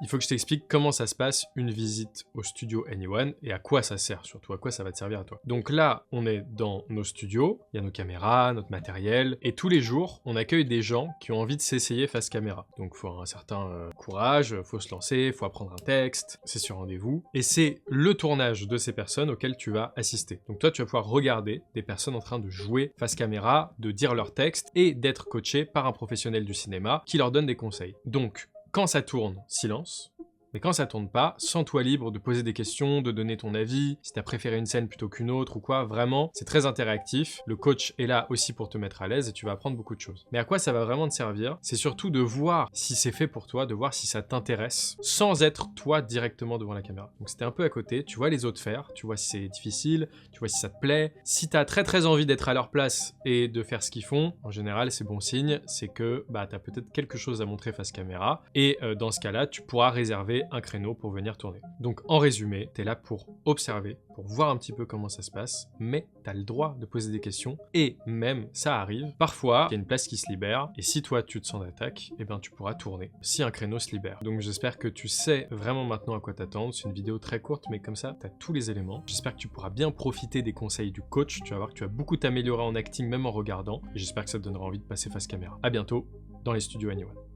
Il faut que je t'explique comment ça se passe une visite au studio Anyone et à quoi ça sert, surtout à quoi ça va te servir à toi. Donc là, on est dans nos studios, il y a nos caméras, notre matériel, et tous les jours, on accueille des gens qui ont envie de s'essayer face caméra. Donc il faut un certain courage, faut se lancer, faut apprendre un texte, c'est sur rendez-vous, et c'est le tournage de ces personnes auxquelles tu vas assister. Donc toi, tu vas pouvoir regarder des personnes en train de jouer face caméra, de dire leur texte, et d'être coaché par un professionnel du cinéma qui leur donne des conseils. Donc, quand ça tourne, silence. Mais quand ça tourne pas, sens-toi libre de poser des questions, de donner ton avis, si t'as préféré une scène plutôt qu'une autre ou quoi, vraiment, c'est très interactif. Le coach est là aussi pour te mettre à l'aise et tu vas apprendre beaucoup de choses. Mais à quoi ça va vraiment te servir? C'est surtout de voir si c'est fait pour toi, de voir si ça t'intéresse, sans être toi directement devant la caméra. Donc c'était un peu à côté, tu vois les autres faire, tu vois si c'est difficile, tu vois si ça te plaît. Si t'as très envie d'être à leur place et de faire ce qu'ils font, en général c'est bon signe, c'est que t'as peut-être quelque chose à montrer face caméra, et dans ce cas-là, tu pourras réserver un créneau pour venir tourner. Donc en résumé, tu es là pour observer, pour voir un petit peu comment ça se passe, mais tu as le droit de poser des questions, et même, ça arrive, parfois, il y a une place qui se libère, et si toi tu te sens d'attaque, eh ben tu pourras tourner, si un créneau se libère. Donc j'espère que tu sais vraiment maintenant à quoi t'attendre, c'est une vidéo très courte, mais comme ça, tu as tous les éléments. J'espère que tu pourras bien profiter des conseils du coach, tu vas voir que tu vas beaucoup t'améliorer en acting, même en regardant, et j'espère que ça te donnera envie de passer face caméra. À bientôt, dans les studios Anyone.